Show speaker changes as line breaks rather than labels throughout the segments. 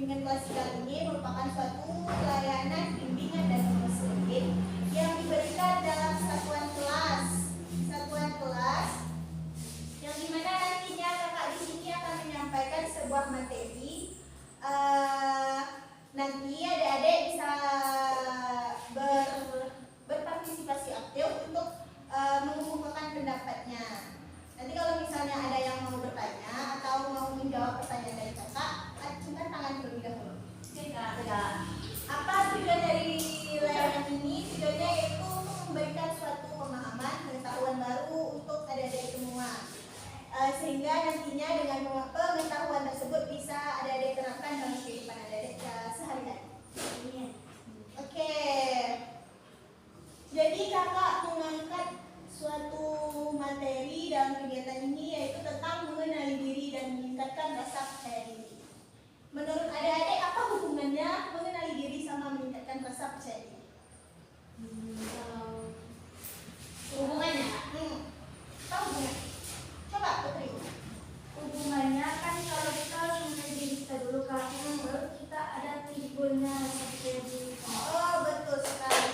bimbingan klasikal ini merupakan suatu layanan bimbingan dan konseling yang diberikan dalam satuan kelas yang dimana nantinya kakak di sini akan menyampaikan sebuah materi. Nanti adik-adik bisa berpartisipasi aktif untuk mengemukakan pendapatnya. Nanti kalau misalnya ada yang mau bertanya atau mau menjawab pertanyaan dari kakak, acungkan tangan terlebih dahulu. Oke kak. Apa tujuan dari layanan ini? Tujuannya yaitu untuk memberikan suatu pemahaman, pengetahuan baru untuk adik-adik semua. Sehingga nantinya dengan pengetahuan tersebut bisa adik-adik terapkan dalam kehidupan adik-adik sehari-hari. Oke. Jadi kakak mengangkat suatu materi dalam kegiatan ini yaitu tentang mengenali diri dan meningkatkan rasa percaya diri. Menurut adik-adik apa hubungannya mengenali diri sama meningkatkan rasa percaya diri? Hubungannya? Tahu nggak? Coba Putri.
Hubungannya kan kalau kita harus mengenali diri kita dulu kak, baru kita ada timbulnya rasa percaya diri.
Oh betul sekali.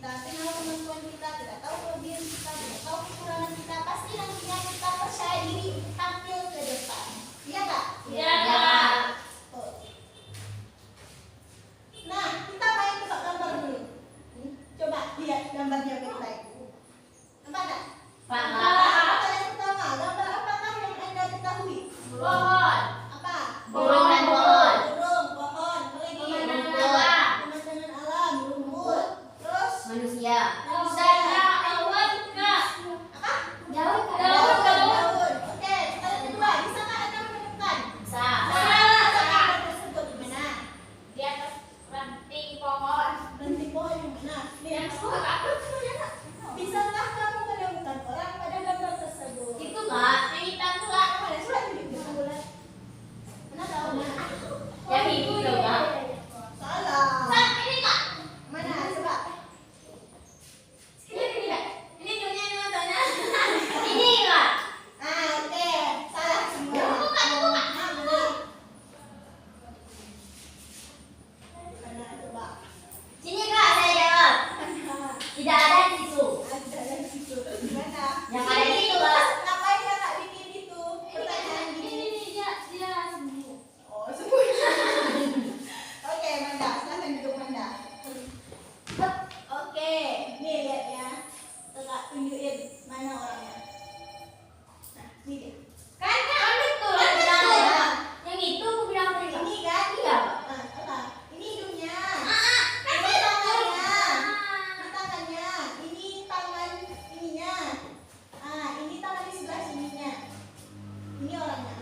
Kenal kemampuan kita tahu kelebihan kita tahu kekurangan kita, pasti nantinya kita percaya diri tampil ke depan. Iya kak?
Iya kak.
Nah, kita main tebak gambar dulu. Coba lihat gambarnya baik-baik. Nampak tak? Apa yang pertama? Gambar apakah yang anda ketahui?
Pohon.
Apa?
Burung dan pohon.
Burung, pohon,
Pemandangan alam.
Pemandangan alam, rumput. Terus
Manusia.
Apa? Daun. Oke, yang kedua, bisakah anda menemukan?
Bisa.
Tersebut di mana?
Di atas ranting pohon.
Ranting pohon yang mana? Nih, bisakah kamu menemukan orang pada gambar tersebut?
Itu kak, yang hitam tuh kak.
Mana coba tunjukkan bulan. Mana tahu?
Yang itu loh kak.
Salah.
Kak, ini kak.
Mana? Coba.
Ini dunia yang matanya. Ini kak.
Oke, salah semua.
Bukan.
Mana coba?
Sini kak, saya jawab. Tidak ada di situ.
Ada di situ. Gimana?
Yang ada di situ kak.
Ngapain kakak bikin itu? Pertanyaan gini.
Dia sembuh.
Oh, semuanya. Oke, Manda, silahkan duduk Manda. Oke, nih lihat ya. Kakak tunjukin mana orangnya. Nah, ini dia.
Kan betul. Yang itu aku bilang tadi kak.
Ini kan?
Iya.
Nah, apa? Ini hidungnya.
Kan
Ini
betul.
tangannya. Ini tangannya. Ini tangan ininya. Ini tangan di sebelah sininya. Ini orangnya.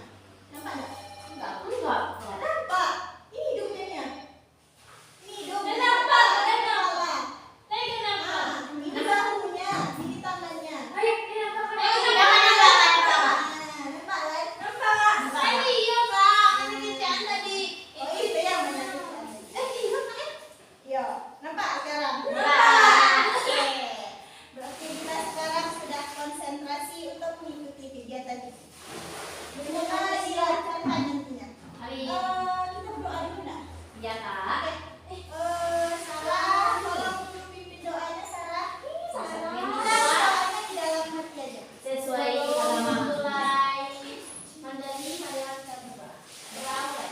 Nampak nggak?
Enggak.
Nampak. Ini hidungnya. Ini hidung.
Dan nampak, dan
Kepala.
Saya kenapa?
Ini bahunya. Ini tangannya.
Ayo, kenapa?
Nampak kan?
Nampak. Iya kak, ada kerjaan tadi.
Oh, itu yang mana? Iya kan? Iya. Nampak sekarang?
Nampak.
Oke. Berarti kita sekarang sudah konsentrasi untuk mengikuti kegiatan ini. Bagaimana dilakukan nantinya? Kita berdoa dulu nggak?
Iya kak.
Sarah, tolong pimpin doanya Sarah.
Sarah.
Doanya di dalam hati aja.
Sesuai agama. Mandiri Maria Kadua. Berapa?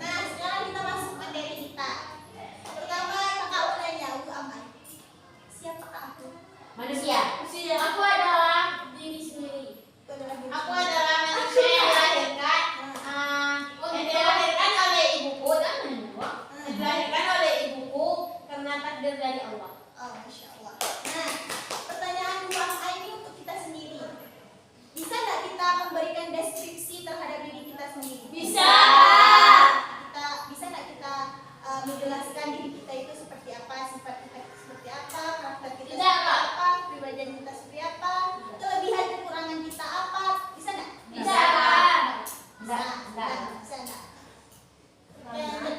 Nah, sekarang kita masuk materi kita. Pertama, kakak mau nanya, Aman. Siapakah aku?
Manusia. Aku adalah diri sendiri.
Itu adalah diri
Aku
sendiri.
adalah manusia yang dilahirkan. Yang dilahirkan oleh ibuku dan dilahirkan oleh ibuku karena takdir dari Allah.
Oh, Masya Allah. Nah, pertanyaan dua ini untuk kita sendiri. Bisa nggak kita memberikan deskripsi terhadap diri kita sendiri?
Bisa.
Bisa nggak kita menjelaskan diri kita itu seperti apa, sifat kita seperti apa, karakter kita
Tidak,
seperti
Kak.
apa, kepribadian kita seperti apa, kelebihan kekurangan kita apa? Bisa nggak?
Bisa, Kak.
Bisa nggak?
Enggak.
Bisa nggak? Yang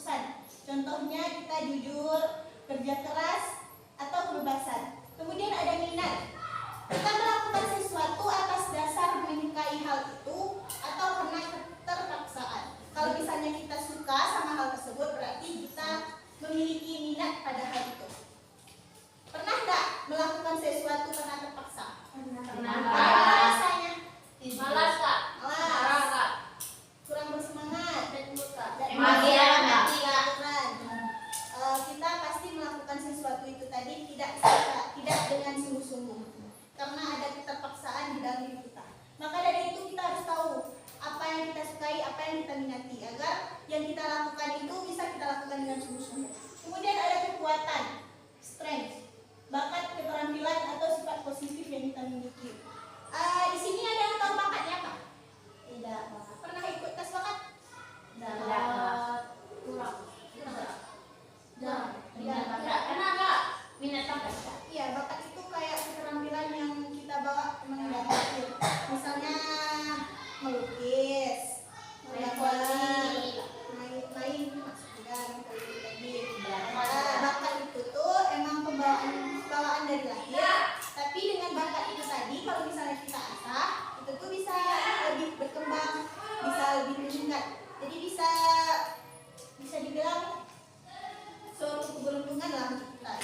keputusan. Contohnya kita jujur, kerja keras, atau kebebasan. Kemudian ada minat. Kita melakukan sesuatu atas dasar menyukai hal itu atau karena keterpaksaan. Kalau misalnya kita suka sama hal tersebut, berarti kita memiliki minat pada hal itu. Pernah nggak melakukan sesuatu karena terpaksa?
Pernah.
Apa rasanya?
Malas kak.
Malas.
Kak.
Kurang bersemangat. Dan
Mati ya, mati, Kak.
Kita pasti melakukan sesuatu itu tadi tidak dengan sungguh-sungguh, karena ada keterpaksaan di dalam diri kita. Maka dari itu kita harus tahu apa yang kita sukai, apa yang kita minati, agar yang kita lakukan itu bisa kita lakukan dengan sungguh-sungguh. Kemudian ada kekuatan, strength, bakat, keterampilan atau sifat positif yang kita miliki. Di sini ada yang tahu bakatnya apa? Tidak. Pernah ikut tes bakat?
Minat bakat.
Iya, bakat itu kayak keterampilan yang kita bawa emang dari lahir. Misalnya melukis, main maksudnya tadi. Bakat itu tuh emang bawaan dari lahir. Tapi dengan bakat itu tadi, kalau misalnya kita asah, itu tuh bisa lebih berkembang, bisa lebih meningkat. Jadi bisa dibilang suatu keberuntungan dalam hidup kita.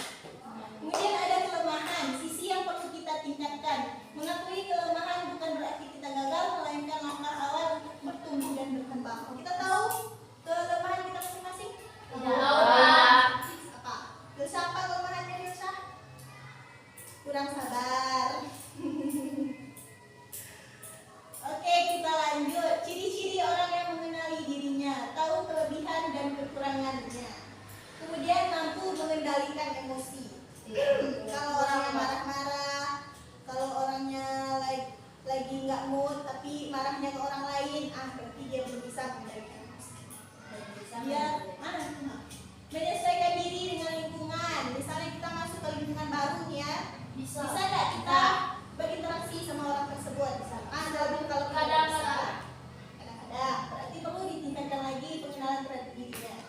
Kemudian ada kelemahan, sisi yang perlu kita tingkatkan. Mengakui kelemahan bukan berarti kita gagal, melainkan langkah awal untuk bertumbuh dan berkembang. Kita tahu kelemahan kita masing-masing? Apa? Dosa apa kelemahannya dosa? Kurang sabar. Oke, kita lanjut. Ciri-ciri orang yang mengenali dirinya, tahu kelebihan dan kekurangannya. Kemudian mampu mengendalikan emosi. Kalau orangnya marah-marah, kalau orangnya lagi nggak mood tapi marahnya ke orang lain, berarti dia belum bisa mengendalikan emosi. Dia menyesuaikan diri dengan lingkungan. Misalnya kita masuk ke lingkungan baru nih ya, bisa nggak kita berinteraksi sama orang tersebut? Kalau kita
Kadang-kadang.
kadang-kadang, berarti perlu ditingkatkan lagi pengenalan terhadap dirinya.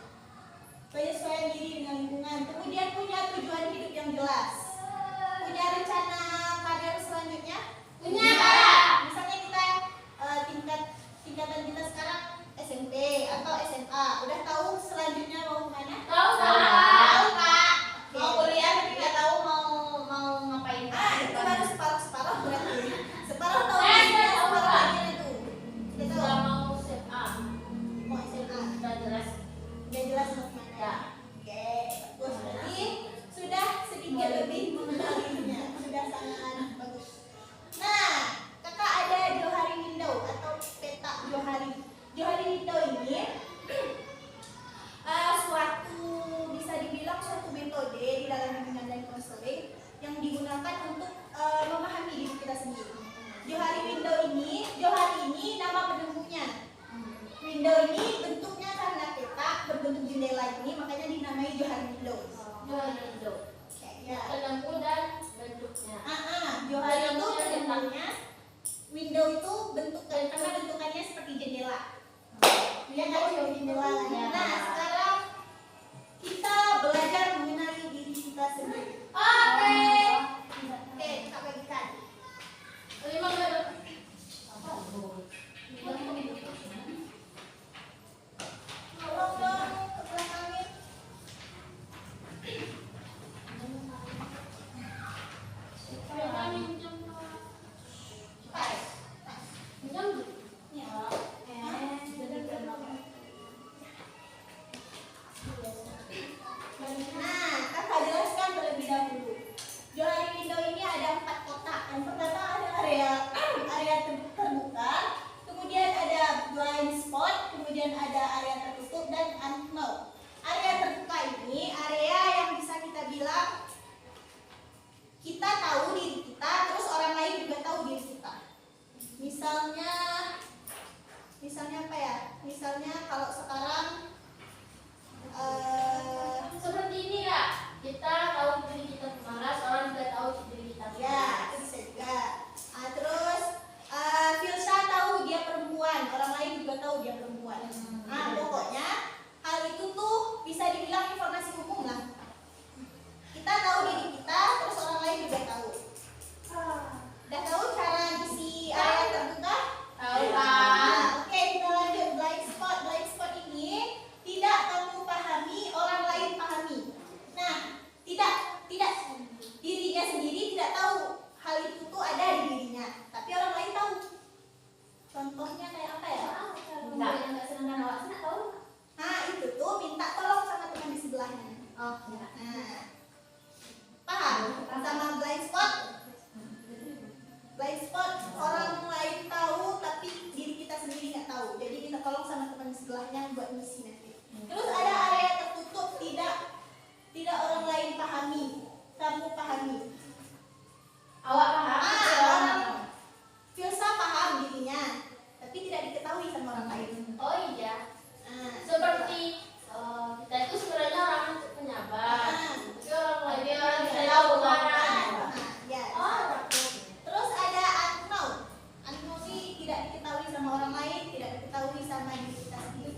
Penyesuaian diri dengan lingkungan. Kemudian punya tujuan hidup yang jelas. Punya rencana karir selanjutnya?
Punya.
Misalnya kita tingkatan kita sekarang SMP atau SMA, udah tahu selanjutnya mau kemana?
Tahu
Tahu,
kak.
Oke.
Mau kuliah tapi nggak tahu mau ngapain.
Itu baru separuh berarti. Separuh tahu
Saya
dirinya,
tahu,
separuh
Kak.
akhirnya itu. Kita
Sudah
tahu.
mau SMA.
Mau SMA.
Sudah jelas.
Udah jelas mau kemana?
Ya.
Oke, bagus. Berarti sudah sedikit lebih mengenalinya. Sudah sangat bagus. Nah, kakak ada Johari Window atau peta Johari. Johari Window ini bisa dibilang suatu metode di dalam bimbingan dan konseling yang digunakan untuk memahami diri kita sendiri. Johari ini nama penentunya. Window ini bentuknya karena peta berbentuk jendela ini, makanya dinamai Johari Window.
Jodoh.
Ya.
Penentu dan bentuknya.
Johari itu bentuknya, window itu bentukannya seperti jendela. Ya kan, jendela.
Ya.
Nah, sekarang kita belajar mengenali diri kita sendiri. Oke, kita bagikan.
5 menit.
Tolong dong ke belakangnya. Nah, kakak jelaskan terlebih dahulu. Johari Window ini ada 4 kotak. Yang pertama ada area terbuka, kemudian ada blind spot, kemudian ada area tertutup dan unknown. Area terbuka ini area yang bisa kita bilang kita tahu diri kita, terus orang lain juga tahu diri kita. Misalnya apa ya? Misalnya kalau sekarang
Seperti ini ya. Kita tahu diri kita malas, orang juga tahu diri kita
ya,
malas.
itu bisa juga. Terus Filsa tahu dia perempuan, orang lain juga tahu dia perempuan. Pokoknya hal itu tuh
Gimana awak nak tahu?
Nah, itu tuh minta tolong sama teman di sebelahnya.
Oh, ya.
Nah, paham? Sama blind spot? Blind spot orang lain tahu tapi diri kita sendiri nggak tahu. Jadi minta tolong sama teman di sebelahnya buat misi nanti. Terus ada area tertutup, tidak orang lain pahami, kamu pahami.
Awak paham?
Orang Filsa paham dirinya, tapi tidak diketahui sama orang lain.
Oh iya.
Nah,
Seperti kita itu sebenarnya orang penyabar. Tapi orang lain
Tapi
orang
tidak
tidak
tahu
tahu
pengarang.
pengarang.
Nah, ya.
Oh, takut.
Terus ada unknown. Unknown ini tidak diketahui sama orang lain, tidak diketahui sama diri kita sendiri.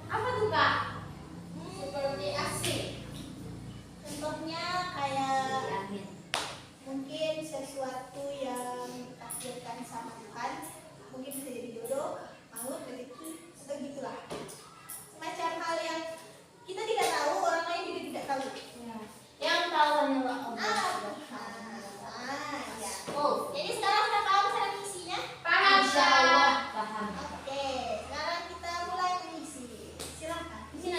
Apa tuh kak? Seperti asing.
Contohnya kayak
Yakin.
mungkin sesuatu yang ditakdirkan sama Tuhan, mungkin bisa jadi jodoh, maut, rezeki, atau gitulah. Semacam hal yang kita tidak tahu, orang lain juga tidak tahu.
Ya. Yang tahu hanyalah Allah.
Ya.
Oh,
Jadi sekarang sudah paham cara mengisinya?
paham. Insya Allah paham.
Oke, sekarang kita mulai mengisi. Silakan.
Di sini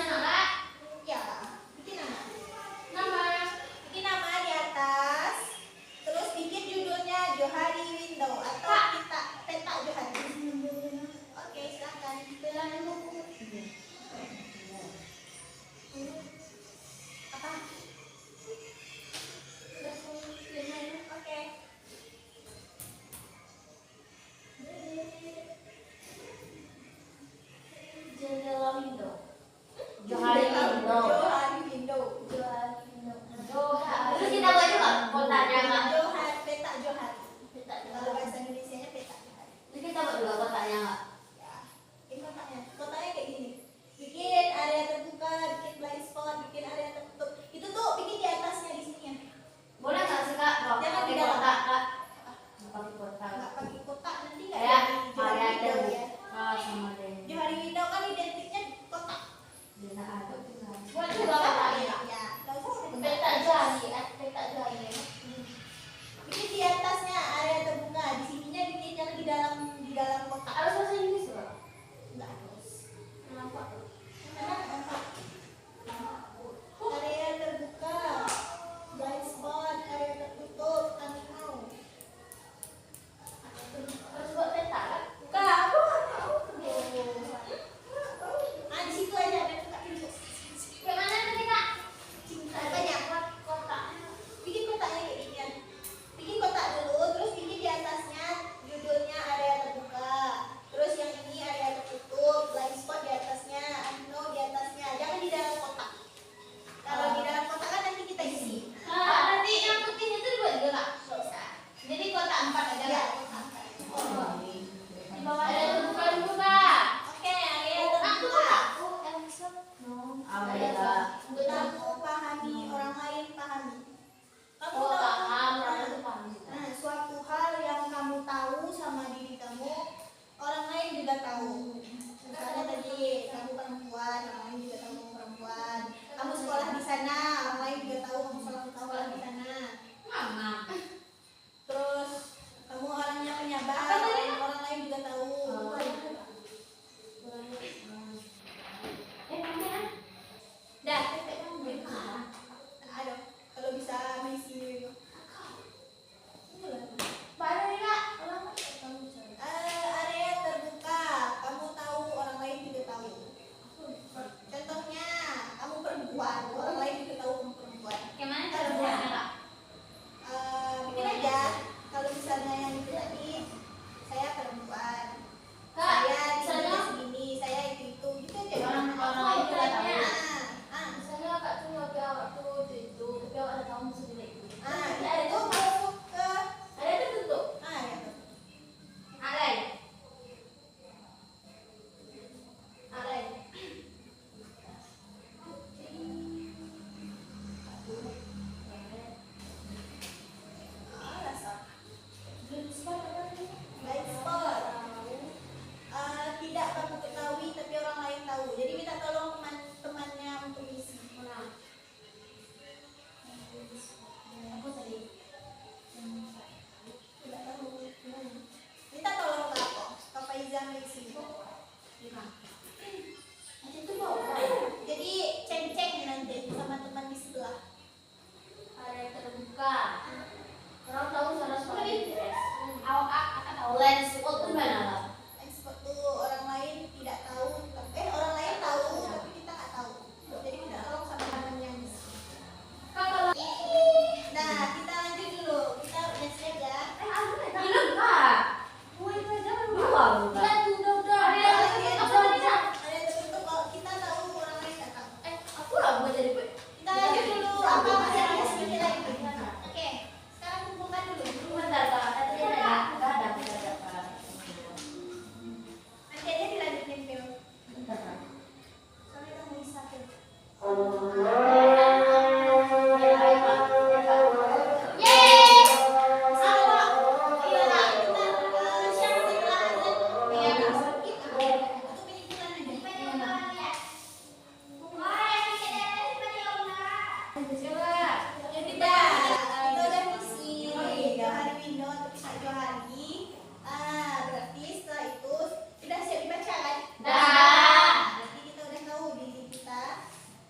Berarti setelah itu sudah siap dibaca kan? Berarti kita udah tahu diri kita.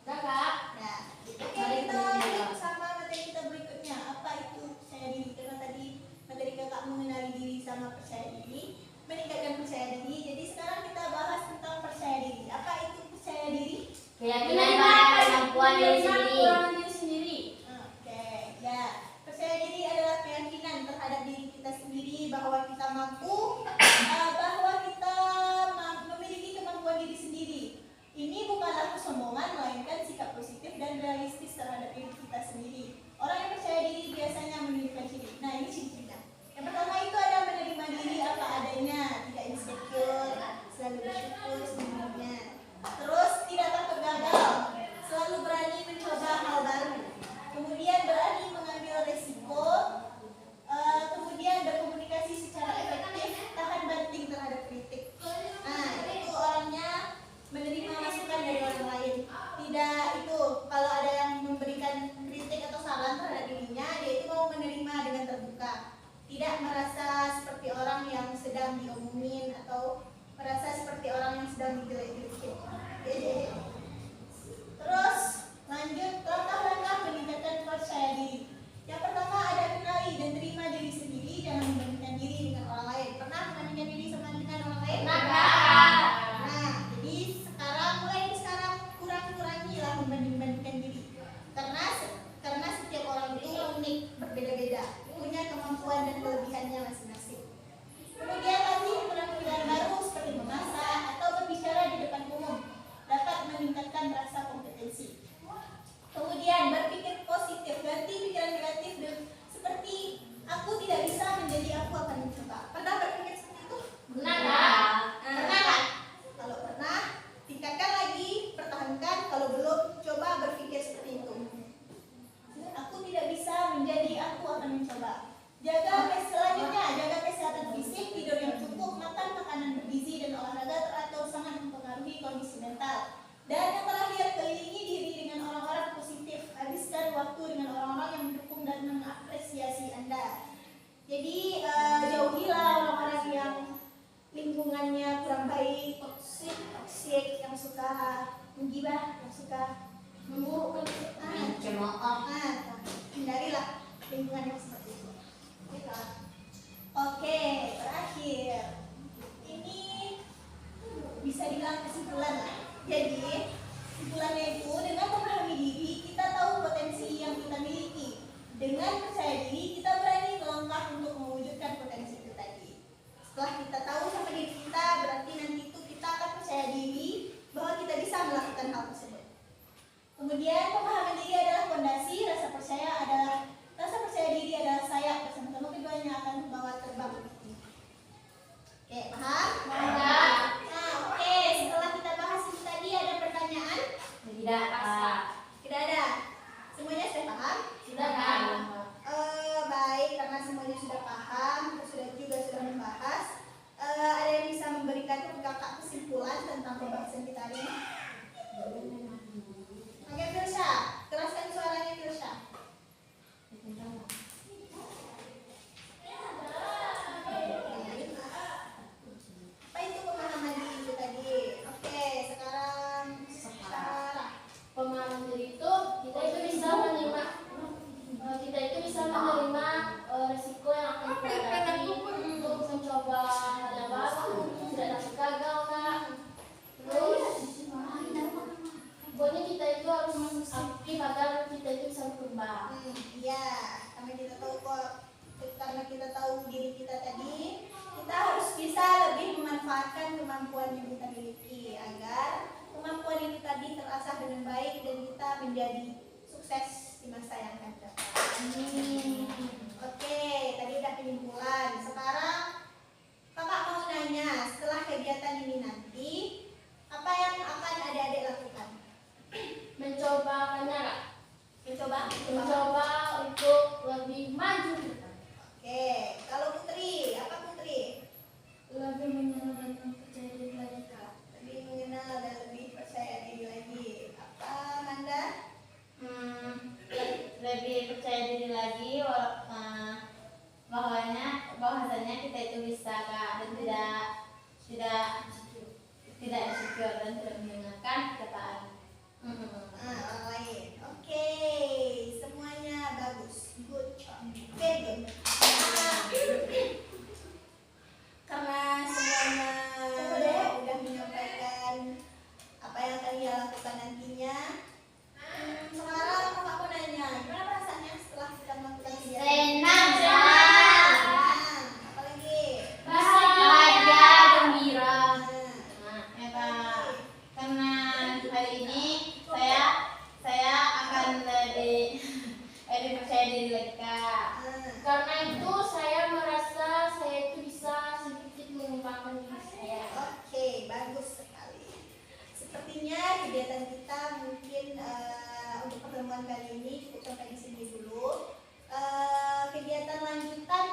Nah, oke, kita lanjut sama materi kita berikutnya. Apa itu percaya diri? Karena tadi materi kakak mengenali diri sama percaya diri, meningkatkan percaya diri. Jadi sekarang kita bahas tentang percaya diri. Apa itu percaya diri?
Keyakinan pada kemampuan diri sendiri.
Oke, ya. Percaya diri adalah keyakinan terhadap diri kita sendiri bahwa kita mampu, bahwa kita memiliki kemampuan diri sendiri. Ini bukanlah kesombongan, melainkan sikap positif dan realistis terhadap diri kita sendiri. Orang yang percaya diri biasanya menunjukkan ciri. Nah, ini ciri-cirinya. Yang pertama itu ada menerima diri apa adanya, tidak insecure, selalu bersyukur sebenarnya. Terus tidak takut gagal, selalu berani mencoba hal baru. Kemudian berani mengambil resiko, kemudian berkomunikasi secara efektif, tahan banting terhadap kritik. Nah, itu orangnya menerima masukan dari orang lain. Tidak itu, kalau ada yang memberikan kritik atau saran terhadap dirinya, dia itu mau menerima dengan terbuka. Tidak merasa seperti orang yang sedang diomongin atau merasa seperti orang yang sedang dijelek-jelekin. Terus lanjut langkah-langkah meningkatkan percaya diri. Yang pertama ada kenali dan terima diri sendiri, jangan membandingkan diri dengan orang lain. Pernah membandingkan diri sama dengan orang lain? Nah, jadi mulai sekarang kurangilah membanding-bandingkan diri. Karena setiap orang itu unik, berbeda-beda, punya kemampuan dan kelebihannya masing-masing. Kemudian latih keterampilan baru seperti memasak atau berbicara di depan umum, dapat meningkatkan rasa kompetensi. Kemudian berpikir positif, ganti pikiran negatif seperti aku tidak bisa menjadi aku akan mencoba. Pernah berpikir seperti itu?
Pernah.
Kalau pernah, tingkatkan lagi, pertahankan. Kalau belum, coba berpikir seperti itu. Aku tidak bisa menjadi aku akan mencoba. Selanjutnya, jaga kesehatan fisik, tidur yang cukup, makan makanan bergizi dan olahraga teratur sangat mempengaruhi kondisi mental. Dan yang terakhir, kelilingi diri dengan orang-orang positif. Habiskan waktu dengan orang-orang yang mendukung dan mengapresiasi Anda. Jadi jauhilah orang-orang yang lingkungannya kurang baik, toksik, yang suka menggibah, yang suka memburukkan, hindarilah lingkungan yang seperti itu. Oke, terakhir ini bisa dibilang kesimpulan lah. Jadi kesimpulannya itu dengan memahami diri kita tahu potensi yang kita miliki. Dengan percaya diri kita berani melangkah untuk mewujudkan potensi itu tadi. Setelah kita tahu sama diri kita, berarti nanti itu kita akan percaya diri bahwa kita bisa melakukan hal tersebut. Kemudian pemahaman diri adalah fondasi, rasa percaya diri adalah sayap, bersama-sama keduanya akan membawa terbang lebih tinggi. Oke, paham? Nah, oke, setelah kita bahas ini tadi ada pertanyaan?
Tidak.
Tidak ada. Semuanya sudah paham?
Sudah.
Baik, karena semuanya sudah paham, kita sudah membahas. Ada yang bisa memberikan kakak kesimpulan tentang pembahasan kita hari ini? Oke, Filsha, keraskan suaranya Filsha. Apa itu pemahaman diri itu tadi? Oke, sekarang Sarah.
Pemahaman diri itu kita itu bisa menerima risiko yang akan kita hadapi untuk mencoba hal yang baru, tidak takut gagal, Kak. Terus
sepertinya kegiatan kita mungkin untuk pertemuan kali ini cukup sampai di sini dulu. Kegiatan lanjutan